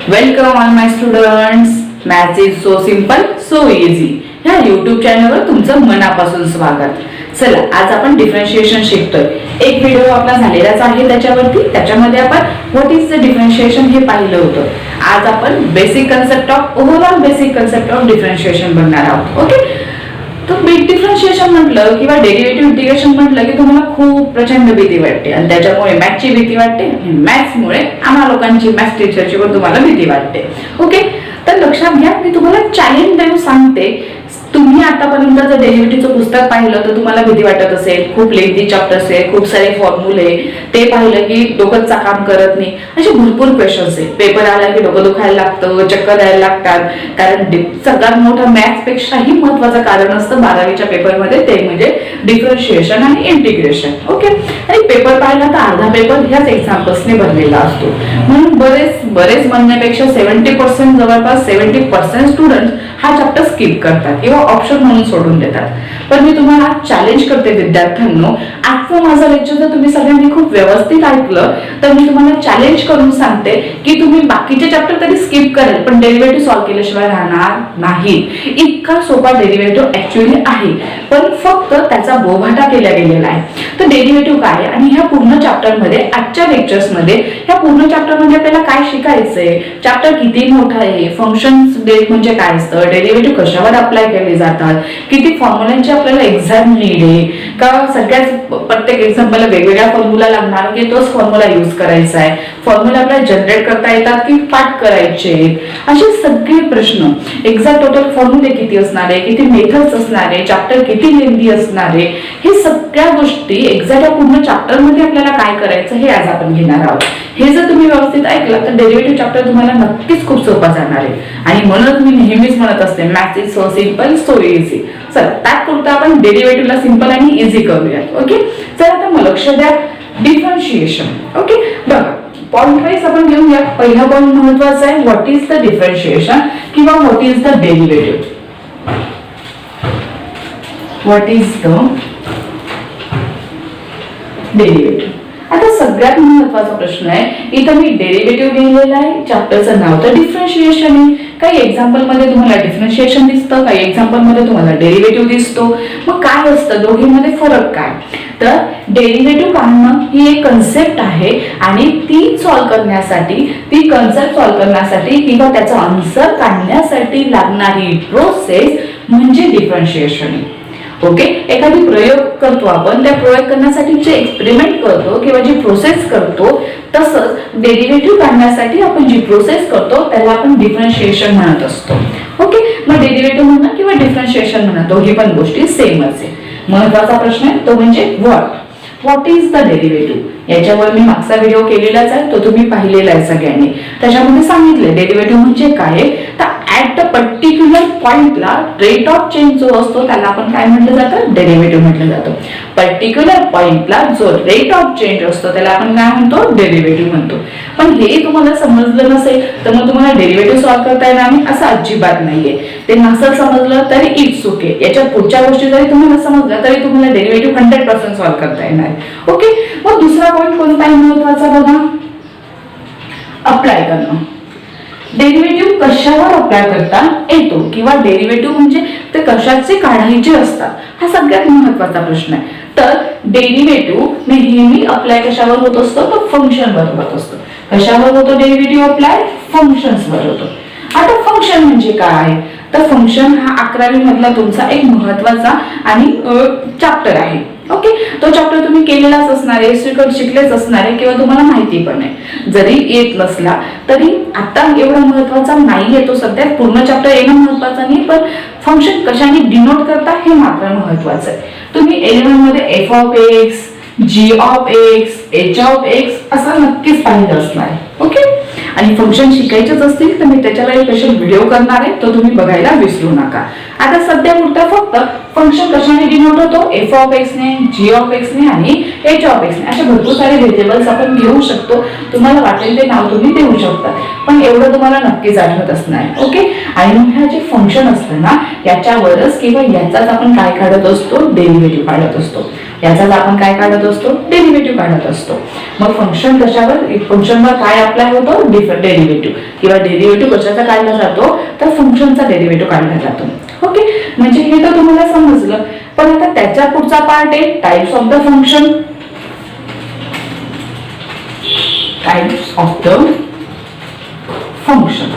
Welcome all my students. Maths is so simple so easy ह्या YouTube चॅनलवर तुमचं मनापासून स्वागत. चला, आज आपण डिफरन्शिएशन शिकतोय. एक व्हिडिओ आपला झालेलाच आहे त्याच्यामध्ये आपण व्हॉट इज द डिफरन्शिएशन हे पाहिलं होतं. आज आपण basic concept of overall basic concept of differentiation बघणार आहोत. ओके, तर बिग डिफरन्शिएशन म्हटलं किंवा डेरिव्हेटिव्ह इंटिग्रेशन म्हटलं की तुम्हाला खूप प्रचंड भीती वाटते आणि त्याच्यामुळे मॅथ्सची भीती वाटते आणि मॅथ्समुळे आम्हा लोकांची मॅथ्स टीचरची पण तुम्हाला भीती वाटते. ओके, तर लक्षात घ्या, मी तुम्हाला चॅलेंज देऊन सांगते. तुम्ही आतापर्यंत जर डेरिव्हेटिव्हचं पुस्तक पाहिलं तर तुम्हाला भीती वाटत असेल, खूप लेंथी चॅप्टर असेल, खूप सारे फॉर्म्युले, ते पाहिलं की डोकंचा काम करत नाही, असे भरपूर क्वेश्चन्स आहेत. पेपर आला की डोकं दुखायला लागतं, चक्कर द्यायला लागतात. कारण सगळ्यात मोठं मॅथ्स पेक्षाही महत्वाचं कारण असतं 12वीच्या पेपरमध्ये, ते म्हणजे डिफरन्शिएशन आणि इंटिग्रेशन. ओके, आणि पेपर पाहिला तर अर्धा पेपर ह्याच एक्झाम्पल्सने भरलेला असतो. म्हणून बरेच म्हणण्यापेक्षा 70% जवळपास 70% स्टुडंट हा चॅप्टर स्किप करतात किंवा ऑप्शन म्हणून सोडून देतात. पण मी तुम्हाला चॅलेंज करते विद्यार्थ्यांनो, आजचं माझं लेक्चर जर तुम्ही सगळ्यांनी खूप व्यवस्थित ऐकलं तर मी तुम्हाला चॅलेंज करून सांगते की तुम्ही बाकीचे चॅप्टर तरी स्किप करेल पण डेरिव्हेटिव्ह सॉल्व्ह केल्याशिवाय राहणार नाही. इतका सोपा डेरिव्हेटिव्ह ऍक्च्युअली आहे, पण फक्त त्याचा बोभाटा केला गेलेला आहे. तर डेरिव्हेटिव्ह काय आणि ह्या पूर्ण चॅप्टरमध्ये, आजच्या लेक्चर्समध्ये ह्या पूर्ण चॅप्टरमध्ये आपल्याला काय शिकायचंय, चॅप्टर किती मोठा आहे, फंक्शन्स म्हणजे काय असतं, डेरिव्हेटिव्ह कशावर अप्लाय केले जातात, किती फॉर्म्युलांची आपल्याला एक्झाम नीड आहे का, सगळ्याच प्रत्येक एक्झाम्पलला वेगवेगळा फॉर्म्युला लागणार की तोच फॉर्म्युला यूज करायचा आहे, फॉर्म्युला आपल्याला जनरेट करता येतात की पाठ करायचे, असे सगळे प्रश्न, एक्झॅक्ट टोटल फॉर्म्युले किती असणार आहे, किती मेथड्स असणार आहे, चॅप्टर किती लेंथी असणार आहे, हे सगळ्या गोष्टी एक्झॅक्ट पूर्ण चॅप्टर मध्ये आपल्याला काय करायचं हे आज आपण घेणार आहोत. हे जर तुम्ही व्यवस्थित ऐकलं तर डेरिव्हेटिव्ह चॅप्टर तुम्हाला नक्कीच खूप सोपा जाणार आहे. आणि म्हणून मी नेहमीच म्हणत असते maths is so simple so easy. चला, त्याकरता आपण डेरिव्हेटिव्हला सिंपल आणि इझी करूयात. ओके, चला आता मग लक्ष द्या. डिफरन्शिएशन. ओके, बघा, पॉइंट वाईज आपण घेऊया. पहिला पॉइंट महत्वाचा आहे, व्हॉट इज द डिफरन्शिएशन किंवा what is the derivative. What is the derivative. आता सगळ्यात महत्वाचा प्रश्न आहे, इथं मी डेरिव्हेटिव्ह लिहिलेला आहे, चॅप्टरचं नाव तर डिफरन्शिएशन आहे. काही एक्झाम्पल मध्ये तुम्हाला डिफरन्शिएशन दिसतं, काही एक्झाम्पल मध्ये तुम्हाला डेरिव्हेटिव्ह दिसतो. मग काय असतं दोघींमध्ये फरक काय? तर डेरिव्हेटिव्ह काढणं ही एक कन्सेप्ट आहे आणि ती सॉल्व्ह करण्यासाठी, ती कन्सेप्ट सॉल्व्ह करण्यासाठी किंवा त्याचा आन्सर काढण्यासाठी लागणारी प्रोसेस म्हणजे डिफरन्शिएशन आहे. ओके, एखादी प्रयोग करतो आपण, त्या प्रयोग करण्यासाठी जे एक्सपेरिमेंट करतो किंवा जी प्रोसेस करतो, तसंच डेरिव्हेटिव्ह काढण्यासाठी आपण जी प्रोसेस करतो त्याला आपण डिफरन्शिएशन म्हणत असतो. ओके, मग डेरिव्हेटिव्ह म्हणा किंवा डिफरन्शिएशन म्हणा, दोघी पण गोष्टी सेमच आहे. महत्वाचा प्रश्न आहे तो म्हणजे व्हॉट इज द डेरिव्हेटिव्ह. याच्यावर मी मागचा व्हिडिओ केलेलाच आहे, तो तुम्ही पाहिलेला आहे सगळ्यांनी. त्याच्यामध्ये सांगितले डेरिव्हेटिव्ह म्हणजे काय, तर ऍट अ पर्टिक्युलर पॉइंटला रेट ऑफ चेंज जो असतो त्याला आपण काय म्हटलं जातं, डेरिव्हेटिव्ह म्हटलं जातं. पर्टिक्युलर पॉइंटला जो रेट ऑफ चेंज असतो त्याला आपण काय म्हणतो, डेरिव्हेटिव्ह म्हणतो. पण हे तुम्हाला समजलं नसेल तर मग तुम्हाला डेरिव्हेटिव्ह सॉल्व्ह करता येणार नाही असं अजिबात नाहीये. ते नसेल समजलं तरी इट्स ओके. याच्या पुढच्या गोष्टी जरी तुम्हाला समजल्या तरी तुम्हाला डेरिव्हेटिव्ह 100% सॉल्व्ह करता येणार. ओके, मग दुसरा पॉइंट कोणता आहे महत्वाचा बघा, अप्लाय करणं. डेरिव्हेटिव्ह कशावर अप्लाय करता येतो किंवा डेरिव्हेटिव्ह म्हणजे ते कशाचे काढायचे असतात, हा सगळ्यात महत्वाचा प्रश्न आहे. तर डेरिव्हेटिव्ह नेहमी अप्लाय कशावर होत असतो, तो फंक्शन वर होत असतो. कशावर होतो डेरिव्हेटिव्ह अप्लाय, फंक्शन्स वर होतो. आता फंक्शन म्हणजे काय, तर फंक्शन हा 11वी मधला तुमचा एक महत्वाचा आणि चॅप्टर आहे. ओके, तो चॅप्टर तुम्ही केलेलाच असणार आहे, शिकलेच असणार आहे किंवा तुम्हाला माहिती पण आहे. जरी येत नसला तरी आता एवढा महत्वाचा नाही आहे तो, सध्या पूर्ण चॅप्टर येणं महत्वाचं नाही, पण फंक्शन कशाने डिनोट करता हे मात्र महत्वाचं आहे. तुम्ही 11 मध्ये F of X, G of X, H of X असं नक्कीच पाहिलं असणार आहे. ओके, आणि फंक्शन शिकायचेच असतील तर मी त्याच्यावर एक स्पेशल व्हिडिओ करणार आहे, तो तुम्ही बघायला विसरू नका. आता सध्या पुरता फक्त फंक्शन कशाने डिनोट होतो, एफ ऑफ एक्स ने, जी ऑफ एक्स ने आणि एच ऑफ एक्स ने, असे भरपूर सारे व्हेरिएबल्स आपण घेऊ शकतो. तुम्हाला वाटेल ते नाव तुम्ही देऊ शकता. पण एवढं तुम्हाला नक्कीच आठवत असणार. ओके, आणि मग ह्या जे फंक्शन असतं ना याच्यावरच किंवा याचाच आपण काय काढत असतो, डेरिव्हेटिव्ह काढत असतो. याचाच आपण काय काढत असतो, डेरिव्हेटिव्ह काढत असतो. मग फंक्शन कशावर, फंक्शनवर काय अप्लाय होतो, डेरिव्हेटिव्ह, किंवा डेरिव्हेटिव्ह कशाचा काढला जातो, तर फंक्शनचा डेरिव्हेटिव्ह काढला जातो. ओके, म्हणजे हे तर तुम्हाला समजलं. पण आता त्याच्या पुढचा पार्ट आहे types of the function. Types of the function.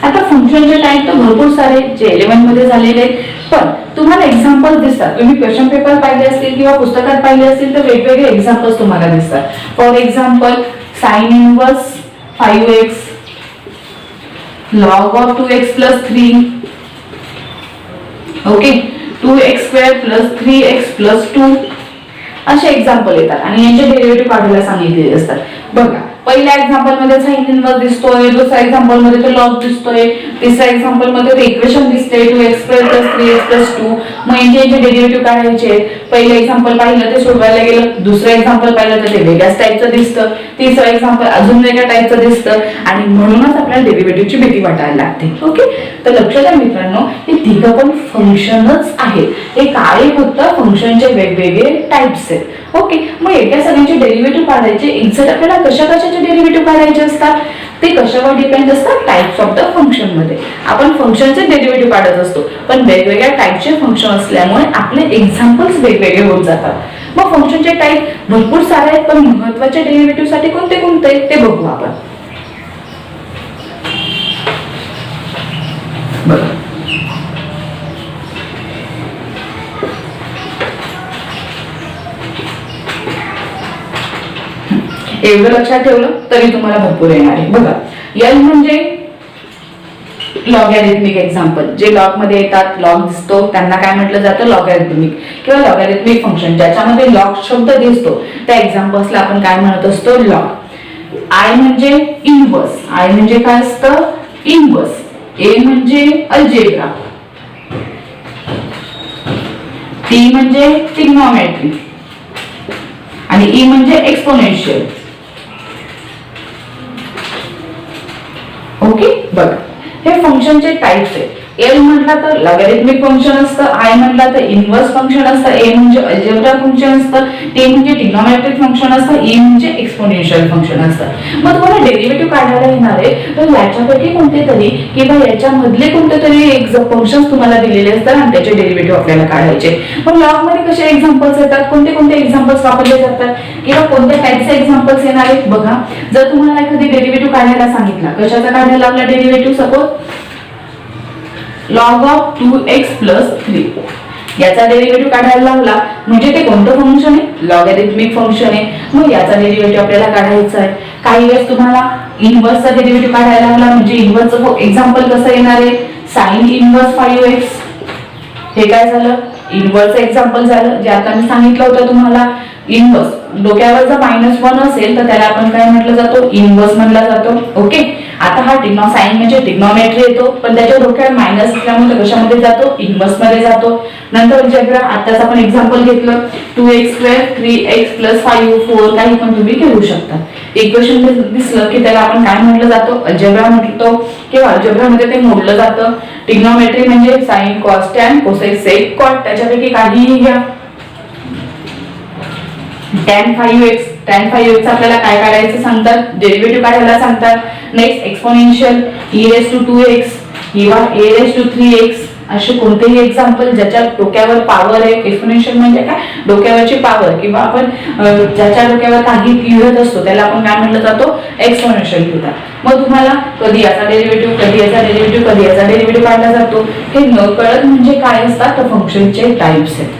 आता फंक्शनचे टाइप तर भरपूर सारे जे 11 मध्ये झालेले आहेत, पण तुम्हाला एक्झाम्पल दिसतात. तुम्ही क्वेश्चन पेपर पाहिले असतील किंवा पुस्तकात पाहिले असतील तर वेगवेगळे एक्झाम्पल्स तुम्हाला दिसतात. For example sine inverse 5x, log of 2x plus 3, okay, 2x square plus 3x plus 2 असे एक्झाम्पल येतात आणि यांचे डेरिव्हेटिव्ह काढायला सांगितलेले असतात. बघा, पहिल्या एक्झाम्पल मध्ये साइन इनवर्स दिसतोय, दुसऱ्या एक्झाम्पल मध्ये तो लॉग दिसतोय, तिसऱ्या एक्झाम्पल मध्ये ते इक्वेशन दिसते 2x square plus 3x plus 2. मग यांचे डेरिव्हेटिव्ह काढायचे. पहिलं एक्झाम्पल पाहिलं ते सोडवायला गेलं, दुसरं एक्झाम्पल पाहिलं तर ते वेगळ्याच टाईपचं दिसतं, तिसरं एक्झाम्पल अजून वेगळ्या टाईपचं दिसतं आणि म्हणूनच आपल्याला डेरिव्हेटिव्हची भीती वाटायला लागते. ओके, तर लक्षात द्या मित्रांनो, हे तिघं पण फंक्शनच आहेत. हे काय होतं, फंक्शनचे वेगवेगळे टाइप्स आहेत. ओके, मग एका सगळ्यांचे डेरिव्हेटिव्ह काढायचे. एक्झॅक्ट आपल्याला कशाचे डेरिव्हेटिव्ह काढायचे असतात, ते कशावर डिपेंड असतात, टाइप्स ऑफ द फंक्शन मध्ये. आपण फंक्शनचे डेरिव्हेटिव्ह काढत असतो, पण वेगवेगळ्या टाइपचे फंक्शन असल्यामुळे आपले एक्झाम्पल्स वेगवेगळे होत जातात. मग फंक्शनचे टाइप भरपूर सारे आहेत, पण महत्त्वाच्या डेरिव्हेटिव्ह साठी कोणते कोणते ते बघू आपण. बघा, एवढं लक्षात ठेवलं तरी तुम्हाला भरपूर येणार आहे. बघा, एल म्हणजे लॉगॅरिथमिक एक्झाम्पल. जे लॉग मध्ये येतात, लॉग दिसतो त्यांना काय म्हटलं जातं, लॉगॅरिथमिक किंवा लॉगॅरिथमिक फंक्शन. ज्याच्यामध्ये लॉग शब्द दिसतो त्या एक्झाम्पल्सला आपण काय म्हणत असतो, लॉग. आय म्हणजे इनवर्स. आय म्हणजे काय असतं, इनवर्स. ए म्हणजे अल्जेब्रा. टी म्हणजे ट्रिग्नोमेट्री आणि ई म्हणजे एक्सपोनेन्शियल. ओके, बघा, हे फंक्शनचे टाइप्स आहेत. एल म्हटला तर लॉगॅरिथमिक फंक्शन असतं, आय म्हटला तर इनवर्स फंक्शन असतं, ए म्हणजे अल्जेब्रा फंक्शन असतं, टी म्हणजे ट्रिग्नोमेट्रिक फंक्शन असतं, ई म्हणजे एक्सपोनेन्शियल फंक्शन असतं. मग तुम्हाला डेरिव्हेटिव्ह काढायला येणार आहे तर याच्यापैकी कोणते तरी किंवा याच्यामधले कोणते तरी फंक्शन्स तुम्हाला दिलेले असतात आणि त्याचे डेरिव्हेटिव्ह आपल्याला काढायचे. मग लॉग मध्ये कसे एक्झाम्पल्स येतात, कोणते कोणते एक्झाम्पल्स वापरले जातात किंवा कोणत्या टाइपचे एक्झाम्पल्स येणार आहेत. बघा, जर तुम्हाला एखादी डेरिव्हेटिव्ह काढायला सांगितला, कशाचा काढायला आपला derivative, suppose log of 2x plus 3 याचा डेरिव्हेटिव्ह काढायला लावला म्हणजे ते कोणतं फंक्शन आहे, लॉगॅरिथमिक फंक्शन आहे. मग याचा डेरिव्हेटिव्ह आपल्याला काढायचा आहे. काही वेळेस तुम्हाला इनवर्सचा डेरिव्हेटिव्ह काढायला लावला म्हणजे इनवर्सचं एक्झाम्पल कसं येणार आहे, साइन इनवर्स 5x. हे काय झालं, इनवर्सचं एक्झाम्पल झालं, जे आता मी सांगितलं होतं तुम्हाला. इनवर्स डोक्यावर जर -1 असेल तर त्याला आपण काय म्हटलं जातो, इनवर्स म्हटला जातो. ओके, आता हा साइन म्हणजे ट्रिग्नोमेट्री येतो, पण त्याच्या डोक्यावर मायनस असल्यामुळे कशामध्ये जातो, इनवर्स मध्ये जातो. नंतर अल्जेब्रा, आताच आपण एक्झाम्पल घेतलं 2x square 3x plus 5 4, काही पण तुम्ही घेऊ शकता. इक्वेशन दिसलं की त्याला आपण काय म्हटलं जातो, अल्जेब्रा म्हणतो किंवा अल्जेब्रा मध्ये ते मोडलं जातं. ट्रिग्नोमेट्री म्हणजे sine cos tan cosec sec cot, त्याच्यापैकी काहीही घ्या. tan 5x आपल्याला काय काढायचं सांगतात, डेरिव्हेटिव्ह काढायला सांगतात. Next exponential e raised to 2x किंवा a raised to 3x, असे कोणतेही एक्झाम्पल ज्याच्या डोक्यावर पॉवर आहे. एक्सपोनेन्शियल म्हणजे काय, डोक्यावरची पॉवर किंवा आपण ज्याच्या डोक्यावर काही लिहत असतो त्याला आपण काय म्हटलं जातो, एक्सपोनेन्शियल लिहितात. मग तुम्हाला कधी याचा डेरिव्हेटिव्ह, कधी याचा डेरिव्हेटिव्ह, कधी याचा डेरिव्हेटिव्ह काढला जातो. हे न कळत म्हणजे काय असतात, तर फंक्शनचे टाइप्स आहेत.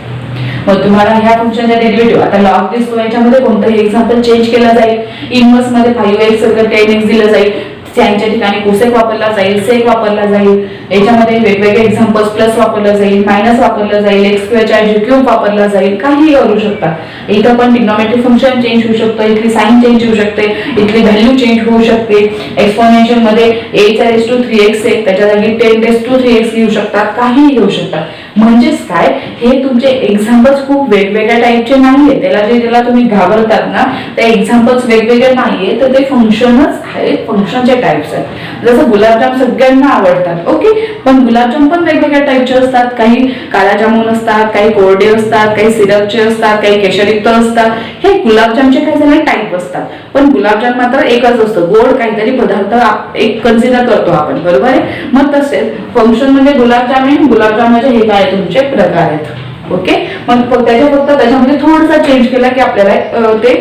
मग तुम्हाला ह्या फंक्शनचा डेरिव्हेटिव्ह, आता लॉग दिसतो याच्यामध्ये कोणतंही एक्झाम्पल चेंज केला जाईल. इनवर्स मध्ये 5x 10x दिलं जाईल, साइनच्या ठिकाणी कोसेक वापरला जाईल, सेक वापरला जाईल. याच्यामध्ये वेगवेगळे एक्झाम्पल्स, प्लस वापरलं जाईल, मायनस वापरलं जाईल, एक्स स्क्वेअरच्या ऐवजी क्यूब वापरला जाईल, काही करू शकता. इथं पण ट्रिग्नोमेट्रिक फंक्शन चेंज होऊ शकतं, इथली साइन चेंज होऊ शकते, इथली व्हॅल्यू चेंज होऊ शकते. एक्सपोनेन्शियल मध्ये a चा raised to 3x आहे, त्याच्या जागी 10 raised to 3x लिहू शकतात, काहीही घेऊ शकतात. म्हणजेच काय, हे तुमचे एक्झाम्पल्स खूप वेगवेगळ्या टाईपचे नाहीये, ज्याला तुम्ही घाबरतात ना त्या एक्झाम्पल्स वेगवेगळे नाहीये, तर ते फंक्शनच आहेत, फंक्शनचे टाइप्स आहेत. जसं गुलाबजाम सगळ्यांना आवडतात, ओके, पण गुलाबजाम पण वेगवेगळ्या टाईपचे असतात. काही काला जामुन असतात, काही कोरडे असतात, काही सिरपचे असतात, काही केशरयुक्त असतात. हे गुलाबजामचे काही झाले टाईप असतात, पण गुलाबजाम मात्र एकच असतं, गोड काहीतरी पदार्थ एक कन्सिडर करतो आपण, बरोबर आहे. मग तसेच फंक्शन म्हणजे गुलाबजामचे हे काय तुमचे प्रकार आहेत, ओके. मग त्याच्यामध्ये थोडासा चेंज केला की आपल्याला ते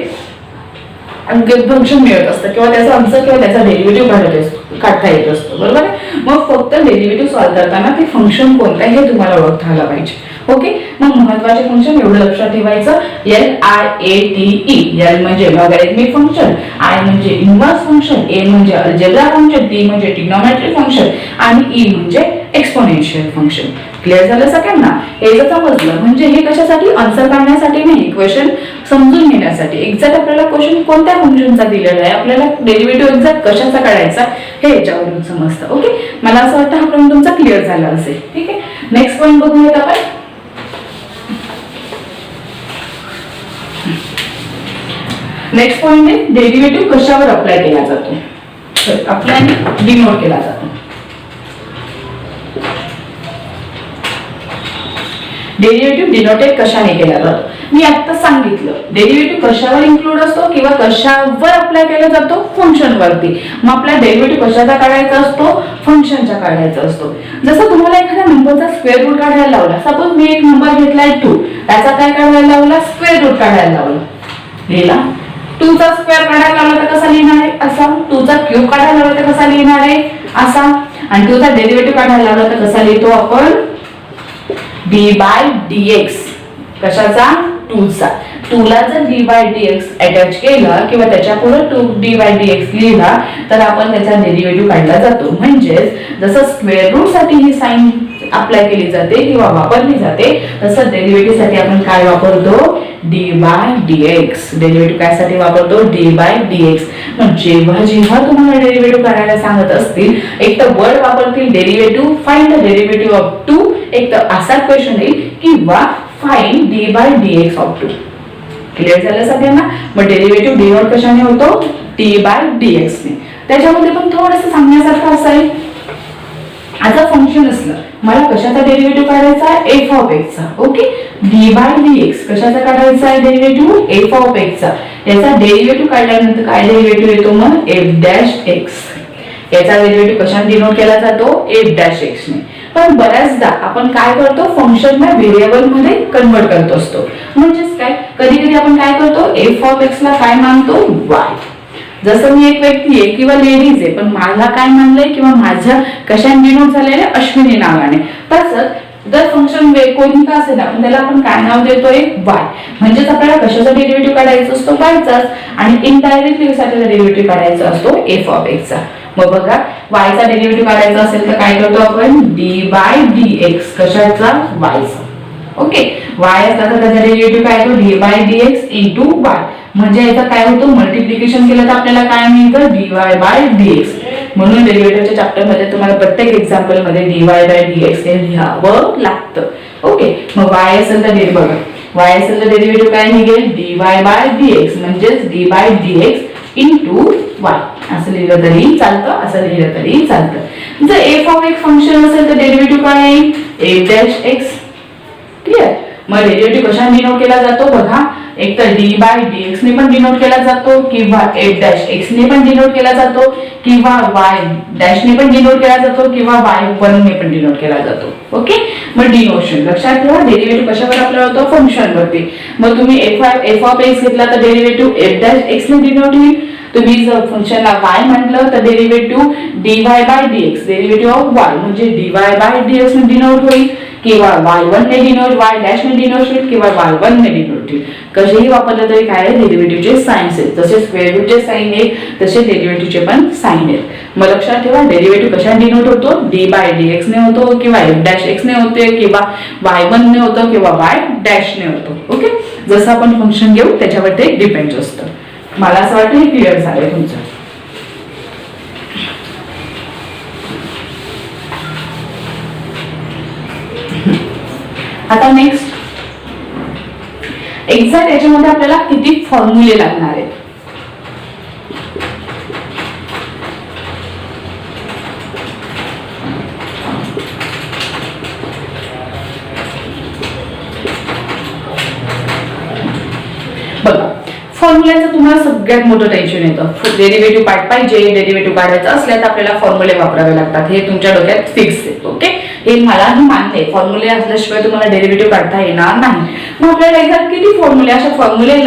फंक्शन मिळत असतं, किंवा त्याचा आन्सर किंवा त्याचा डेरिव्हेटिव्ह काढता येत असतो, बरोबर आहे. मग फक्त डेरिव्हेटिव्ह सॉल्व्ह करताना ते फंक्शन कोणतं आहे हे तुम्हाला ओळखता आलं पाहिजे, ओके. मग महत्वाचे फंक्शन एवढं लक्षात ठेवायचं, LIATE. L म्हणजे लॉगॅरिथमिक फंक्शन, I म्हणजे इन्व्हर्स फंक्शन, A म्हणजे अल्जेब्रा फंक्शन, T म्हणजे ट्रिग्नोमेट्रिक फंक्शन आणि E म्हणजे एक्सपोनेन्शियल फंक्शन. क्लिअर झालं सगळ्यांना? हे जर समजलं म्हणजे हे कशासाठी, आन्सर काढण्यासाठी नाही, क्वेश्चन समजून घेण्यासाठी. एक्झॅक्ट आपल्याला क्वेश्चन कोणत्या फंक्शनचा दिलेला आहे, आपल्याला डेरिव्हेटिव्ह एक्झॅक्ट कशाचा काढायचा हे याच्यावरून समजतं, ओके. मला असं वाटतं हा पॉईंट तुमचा क्लिअर झाला असेल, ठीक आहे. नेक्स्ट पॉईंट बघूयात आपण. नेक्स्ट पॉइंट आहे डेरिव्हेटिव्ह कशावर अप्लाय केला जातो, अप्लाय डिनोट केला जातो. डेरिव्हेटिव्ह डिनोटेड कशाने केला जातो, मी आता सांगितलं. डेरिव्हेटिव्ह कशावर इन्क्लूड असतो किंवा कशावर अप्लाय केला जातो, फंक्शन वरती. मग आपला डेरिव्हेटिव्ह कशाचा काढायचा असतो, फंक्शनचा काढायचा असतो. जसं तुम्हाला एखाद्या नंबरचा स्क्वेअर रूट काढायला लावला, सपोज मी एक नंबर घेतलाय 2, त्याचा काय काढायला लावला, स्क्वेअर रूट काढायला लावला, लिहिला. 2 चा स्क्वेअर काढायला लावला तर कसा लिहिणार आहे, असा. 2 चा क्यूब काढायला लावला तर कसा लिहिणार आहे, असा. आणि 2 चा डेरिव्हेटिव्ह काढायला लावला तर कसा लिहितो आपण, d/dx. कशाचा, 2 चा. 2 ला जर d/dx अटॅच केला किंवा त्याच्या पुढे 2d/dx लिहिला तर आपण त्याचा डेरिव्हेटिव्ह काढला जातो. म्हणजेच जसं स्क्वेअर रूट साठी ही साइन अप्लाय केली जाते किंवा वापरली जाते, तसं डेरिव्हेटिव्ह साठी आपण काय वापरतो, d/dx. डेरिव्हेटिव्ह काय साठी वापरतो, d/dx. मग जेव्हा तुम्हाला डेरिव्हेटिव्ह काढायला सांगत असतील, एक तर वर्ड वापरतील derivative, find the derivative of 2, एक तर असा क्वेश्चन येईल, किंवा फाइंड d/dx ऑफ 2. क्लिअर झालं सगळ्यांना? मग डेरिव्हेटिव्ह डिनोट कशाने होतो, d/dx ने. त्याच्यामध्ये पण थोडंसं सांगण्यासारखं असेल, आता फंक्शन असलं, मला कशाचा डेरिव्हेटिव्ह काढायचा आहे, f ऑफ x चा, ओके. d/dx कशाचा काढायचा आहे डेरिव्हेटिव्ह, f ऑफ x चा. याचा डेरिव्हेटिव्ह काढल्यानंतर काय डेरिव्हेटिव्ह येतो मग, f'(x). याचा डेरिव्हेटिव्ह कशाने डिनोट केला जातो, f'(x) ने. पण बऱ्याचदा आपण काय करतो, फंक्शनला व्हेरिएबल मध्ये कन्वर्ट करत असतो. म्हणजेच काय, कधी कधी आपण काय करतो, f ऑफ x ला काय मानतो, y. जसं मी एक व्यक्ती आहे किंवा लेडीज आहे, पण मला काय मानलंय किंवा माझ्या कशाने डिनोट झालेले, अश्विनी नावाने. तसंच जर फंक्शन कोणी का असेल आपण त्याला आपण काय नाव देतोय, y. म्हणजेच आपल्याला कशाचा डेरिव्हेटिव्ह काढायचा असतो, y चा. आणि इनडायरेक्टली कशाचा डेरिव्हेटिव्ह काढायचा असतो, f ऑफ x चा. मग बघा, y चा डेरिव्हेटिव्ह काढायचा असेल तर काय करतो आपण, d/dx. कशाचा, y चा, ओके. y असला तर त्याचा डेरिव्हेटिव्ह काय होतो, d/dx इंटू y. म्हणजे याचा काय होतो, मल्टिप्लिकेशन केलं तर आपल्याला काय मिळतं, dy/dx. म्हणून डेरिव्हेटिव्हच्या चॅप्टर मध्ये तुम्हाला प्रत्येक एक्झाम्पल मध्ये dy/dx हे लिहावं लागतं, ओके. मग y असेल तर बघा, y असेल तर डेरिव्हेटिव्ह काय निघेल, dy/dx. म्हणजेच d/dx इंटू y. असं लिहिलं तरी चालतं, असं लिहिलं तरी चालतं. जर f ऑफ एक फंक्शन असेल तर डेरिव्हेटिव्ह काय येईल, f'(x). क्लिअर? मग डेरिव्हेटिव्ह कशाने डिनोट केला जातो बघा, एक तर d/dx ने पण डिनोट केला जातो, किंवा f'(x) ने पण डिनोट केला जातो, किंवा y' ने पण डिनोट केला जातो, किंवा y1 ने पण डिनोट केला जातो, ओके. मग डिनोशन लक्षात ठेवा, डेरिव्हेटिव्ह कशावर अप्लाय होतो, फंक्शन वरती. मग तुम्ही f ऑफ x घेतला तर डेरिव्हेटिव्ह f'(x) ने डिनोट होईल. तुम्ही जर फंक्शनला y म्हटलं तर derivative dy/dx, derivative of y म्हणजे dy/dx ने डिनोट होईल, किंवा y1 ने डिनोट, y' ने डिनोट होईल, किंवा y1 ने डिनोट होईल. कसेही वापरलं तरी काय आहे, डेरिव्हेटिव्हचे साइन्स आहेत. जसे स्क्वेअर रूटचे साइन आहेत तसे डेरिव्हेटिव्हचे पण साइन आहेत. मग लक्षात ठेवा, डेरिव्हेटिव्ह कशाने डिनोट होतो, d/dx ने होतो, किंवा f'(x) ने होते, किंवा y1 ने होतो, किंवा y' ने होतो, ओके. जसं आपण फंक्शन घेऊ त्याच्यावर ते डिपेंड असतं. मला असं वाटतं हे क्लिअर झालंय तुमचं. आता नेक्स्ट एक्झॅक्ट याच्यामध्ये आपल्याला किती फॉर्म्युले लागणार आहेत. बघा, फॉर्म्युल्याचं तुम्हाला सगळ्यात मोठं टेन्शन येतं. डेरिव्हेटिव्ह पार्ट पाहिजे, डेरिव्हेटिव्ह काढायचं असल्या तर आपल्याला फॉर्म्युले वापरावे लागतात. हे तुमच्या डोक्यात फिक्स आहे. ओके, हे मलाही मान्य आहे. फॉर्म्युले असल्याशिवाय तुम्हाला डेरिव्हेटिव्ह काढता येणार नाही. मग आपल्याला एक्झॅक्ट किती फॉर्म्युले, अशा फॉर्म्युले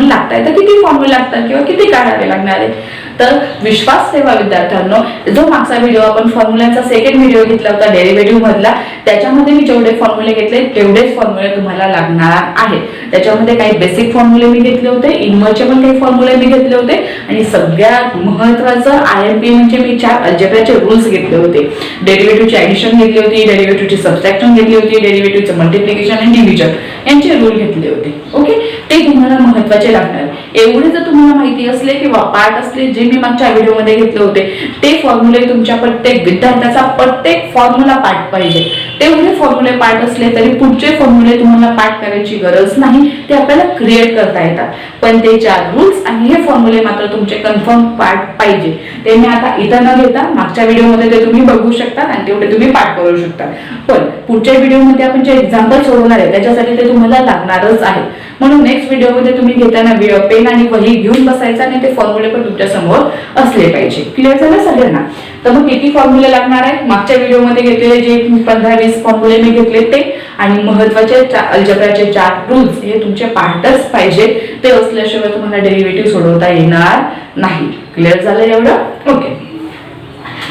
लागतात, तर किती फॉर्म्युले लागतात किंवा किती काढावे लागणार आहे. तर विश्वास ठेवा विद्यार्थ्यांनो, जो मागचा व्हिडिओ आपण फॉर्म्युलाचा सेकंड व्हिडिओ घेतला होता डेरिव्हेटिव्ह मधला, त्याच्यामध्ये मी जेवढे फॉर्म्युले घेतले तेवढेच फॉर्म्युले तुम्हाला लागणार आहे. त्याच्यामध्ये काही बेसिक फॉर्म्युले मी घेतले होते, इन्व्हर्सचे पण काही फॉर्म्युले मी घेतले होते, आणि सगळ्यात महत्त्वाचं IMP म्हणजे मी 4 अल्जेब्राचे रूल्स घेतले होते. डेरिव्हेटिव्हची ऍडिशन घेतली होती, डेरिव्हेटिव्हची सबट्रॅक्शन घेतली होती, डेरिव्हेटिव्हचं मल्टिप्लिकेशन आणि डिव्हिजन यांचे रूल घेतले होते. ओके, ते तुम्हाला महत्त्वाचे लागणार. एवढे जर तुम्हाला माहिती असले किंवा पार्ट असले जे मी मागच्या व्हिडिओमध्ये घेतले होते, ते फॉर्म्युले तुमच्या प्रत्येक विद्यार्थ्याचा प्रत्येक फॉर्म्युला पार्ट पाहिजे. तेवढे फॉर्म्युले पार्ट असले तरी पुढचे फॉर्म्युले तुम्हाला पार्ट करायची गरज नाही, ते आपल्याला क्रिएट करता येतात. पण ते 4 रूल्स आणि हे फॉर्म्युले मात्र तुमचे कन्फर्म पार्ट पाहिजे. ते मी आता इथं न घेता मागच्या व्हिडिओमध्ये ते तुम्ही बघू शकता आणि तेवढे तुम्ही पार्ट करू शकता. पण पुढच्या व्हिडिओमध्ये आपण जे एक्झाम्पल सोडवणार आहे त्याच्यासाठी ते तुम्हाला लागणारच आहे. म्हणून नेक्स्ट व्हिडिओमध्ये तुम्ही घेताना पेन आणि वही घेऊन बसायचं आणि ते फॉर्म्युले पण तुमच्या समोर असले पाहिजे. क्लिअर झालं सगळ्यांना? तर मग किती फॉर्म्युले लागणार आहे? मागच्या व्हिडिओमध्ये घेतलेले जे 15-20 फॉर्म्युले मी घेतले ते, आणि महत्त्वाचे अल्जेब्राचे 4 रूल्स हे तुमचे पार्टच पाहिजे. ते असल्याशिवाय तुम्हाला डेरिव्हेटिव्ह सोडवता येणार नाही. क्लिअर झालं एवढं? ओके,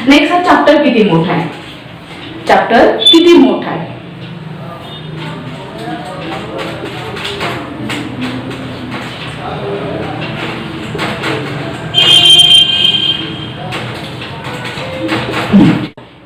नेक्स्ट हा चॅप्टर किती मोठा आहे. चॅप्टर किती मोठा आहे?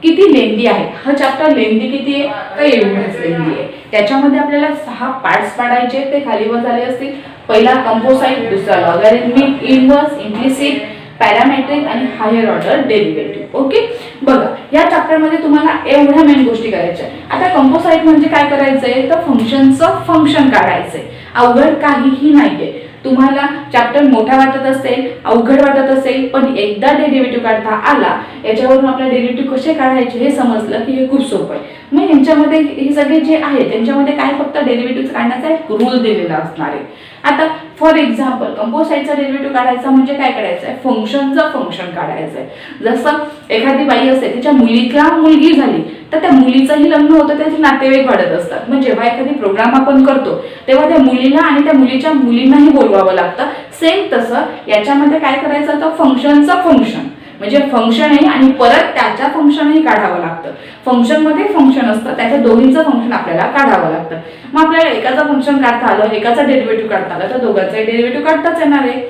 किती लेंदी आहे हा चॅप्टर. लेंदी किती आहे? तर एवढंच लेंदी आहे. त्याच्यामध्ये आपल्याला 6 पार्ट्स पाडायचे, ते खालीवर झाले असतील. पहिला कंपोसाइट, दुसरा लॉगॅरिथमिक, इन्व्हर्स, इम्प्लिसिट, पॅरामेट्रिक आणि हायर ऑर्डर डेरिव्हेटिव्ह. ओके, बघा या चॅप्टर मध्ये तुम्हाला एवढ्या मेन गोष्टी करायच्या. आता कंपोसाइट म्हणजे काय करायचंय, तर फंक्शनचं फंक्शन काढायचंय. अवघड काहीही नाहीये. तुम्हाला चॅप्टर मोठा वाटत असेल, अवघड वाटत असेल, पण एकदा डेरिव्हेटिव्ह काढता आला, याच्यावरून आपल्याला डेरिव्हेटिव्ह कसे काढायचे हे समजलं की हे खूप सोपं आहे. मग यांच्यामध्ये हे सगळे जे आहे त्यांच्यामध्ये काय फक्त डेरिव्हेटिव्ह काढण्याचा एक रूल दिलेला असणार आहे. आता फॉर एक्झाम्पल कंपोसाइटचा डेरिव्हेटिव्ह काढायचा म्हणजे काय करायचं आहे, फंक्शनचं फंक्शन काढायचं आहे. जसं एखादी बाई असते, तिच्या मुलीला मुलगी झाली तर त्या मुलीचंही लग्न होतं, त्याचे नातेवाईक वाढत असतात. मग जेव्हा एखादी प्रोग्राम आपण करतो तेव्हा त्या मुलीला आणि त्या मुलीच्या मुलींनाही बोलवावं लागतं. सेम तसं याच्यामध्ये काय करायचं, तर फंक्शनचं फंक्शन म्हणजे फंक्शन आहे आणि परत त्याच्या फंक्शनही काढावं लागतं. फंक्शन मध्ये फंक्शन असतं, त्याच्या दोन्हीचं फंक्शन आपल्याला काढावं लागतं. मग आपल्याला एकाचं फंक्शन काढता आलं, एकाचा डेरिव्हेटिव्ह काढता आलं, तर दोघांचाही डेरिव्हेटिव्ह काढताच येणार आहे.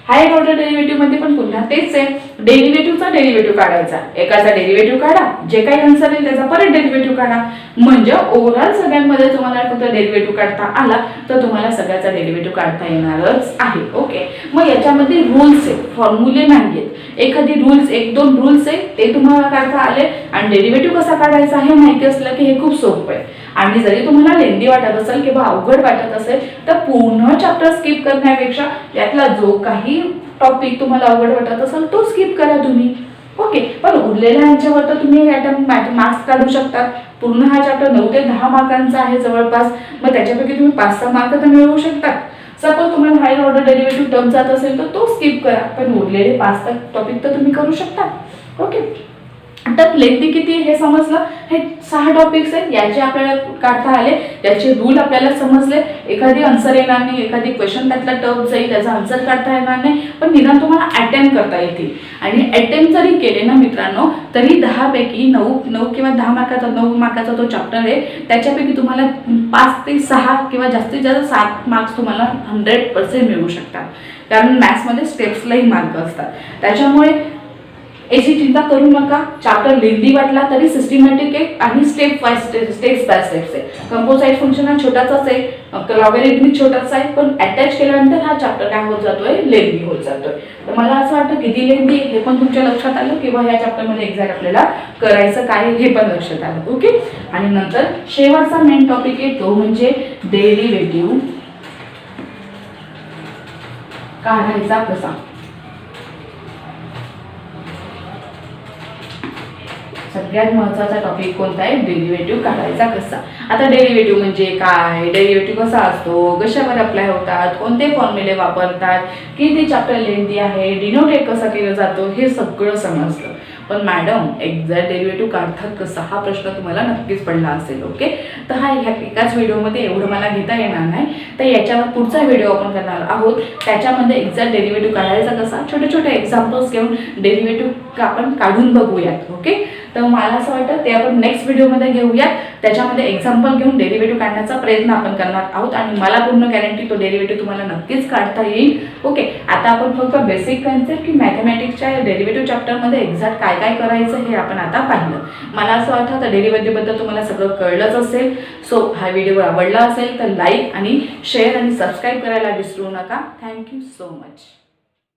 हायर ऑर्डर डेरिव्हेटिव्ह मध्ये पण पुन्हा तेच आहे. डेरिव्हेटिव्हचा डेरिव्हेटिव्ह काढायचा, एकाचा डेरिव्हेटिव्ह काढा, जे काही आन्सर येईल त्याचा परत डेरिव्हेटिव्ह काढा. म्हणजे ओव्हरऑल सगळ्यांमध्ये तुम्हाला फक्त डेरिव्हेटिव्ह काढता आला तर तुम्हाला सगळ्याचा डेरिव्हेटिव्ह काढता येणारच आहे. ओके, मग याच्यामध्ये रूल्स आहेत, फॉर्म्युले नाहीयेत. एखादी रूल्स 1-2 रूल्स आहे ते तुम्हाला काढता आले आणि डेरिव्हेटिव्ह कसा काढायचा हे माहिती असलं की हे खूप सोपं आहे. आणि जरी तुम्हाला लेंदी वाटत असेल किंवा अवघड वाटत असेल तर पूर्ण चॅप्टर स्किप करण्यापेक्षा यातला जो काही टॉपिक तुम्हाला अवघड वाटत असेल तो स्किप करा तुम्ही. ओके, पण उरलेल्या ह्याच्यावर तर तुम्ही मार्क्स काढू शकता. पूर्ण हा चॅप्टर 9 ते 10 मार्कांचा आहे जवळपास. मग त्याच्यापैकी तुम्ही 5-6 मार्क तर मिळवू शकता. सपोज तुम्हाला हायर ऑर्डर डेरिव्हेटिव्ह टर्म जात असेल तर तो स्किप करा, पण उरलेले 5 टॉपिक तर तुम्ही करू शकता. ओके, तर लेंथी किती हे समजलं. हे 6 टॉपिक्स आहेत, याचे आपल्याला काढता आले, त्याचे रूल आपल्याला समजले. एखादी आन्सर येणार नाही, एखादी क्वेश्चन त्यातला टर्म जाईल, त्याचा आन्सर काढता येणार नाही, पण निदान तुम्हाला अटेम्प्ट करता येतील. आणि अटेम्प्ट जरी केले ना मित्रांनो, तरी 10 पैकी 9 किंवा 10 मार्काचा तो चॅप्टर आहे, त्याच्यापैकी तुम्हाला 5 ते 6 किंवा जास्तीत जास्त 7 मार्क्स तुम्हाला 100% मिळू शकतात. कारण मॅथ्समध्ये स्टेप्सलाही मार्क असतात. त्याच्यामुळे याची चिंता करू नका. चॅप्टर लेंदी वाटला तरी सिस्टमॅटिक आहे आणि स्टेप बाय स्टेप्स आहे. कंपोजाइट फंक्शन हा छोटासाच आहे, लॉगॅरिथमिक छोटासा आहे, पण अटॅच केल्यानंतर हा चॅप्टर काय होत जातोय, लेंदी होत जातोय. तर मला असं वाटतं किती लेंदी हे पण तुमच्या लक्षात आलं किंवा ह्या चॅप्टरमध्ये एक्झॅक्ट आपल्याला करायचं काय हे पण लक्षात आलं. ओके. आणि नंतर शेवटचा मेन टॉपिक आहे तो म्हणजे डेरिव्हेटिव्ह काढायचा कसा. सगळ्यात महत्त्वाचा टॉपिक कोणता आहे, डेरिव्हेटिव्ह काढायचा कसा. आता डेरिव्हेटिव्ह म्हणजे काय, डेरिव्हेटिव्ह कसा असतो, कशावर अप्लाय होतात, कोणते फॉर्म्युले वापरतात, किती चॅप्टर लेंदी आहे, डिनोटेट कसा केलं जातो, हे सगळं समजलं. पण मॅडम एक्झॅक्ट डेरिव्हेटिव्ह काढतात कसा हा प्रश्न तुम्हाला नक्कीच पडला असेल. ओके. तर हा ह्या एकाच व्हिडिओमध्ये एवढं मला घेता येणार नाही, तर याच्यावर पुढचा व्हिडिओ आपण करणार आहोत. त्याच्यामध्ये एक्झॅक्ट डेरिव्हेटिव्ह काढायचा कसा छोटे छोटे एक्झाम्पल्स घेऊन डेरिव्हेटिव्ह आपण काढून बघूयात. ओके. तर मला असं वाटतं ते आपण नेक्स्ट व्हिडिओमध्ये घेऊयात. त्याच्यामध्ये एक्झाम्पल घेऊन डेरिव्हेटिव्ह काढण्याचा प्रयत्न आपण करणार आहोत आणि मला पूर्ण गॅरंटी तो डेरिव्हेटिव्ह तुम्हाला नक्कीच काढता येईल. ओके. आता आपण फक्त बेसिक कन्सेप्ट की मॅथमॅटिक्सच्या डेरिव्हेटिव्ह चॅप्टरमध्ये एक्झॅक्ट काय काय करायचं हे आपण आता पाहिलं. मला असं वाटतं तर डेरिव्हेटिव्हबद्दल तुम्हाला सगळं कळलंच असेल. सो हा व्हिडिओ आवडला असेल तर लाईक आणि शेअर आणि सबस्क्राईब करायला विसरू नका. Thank you so much.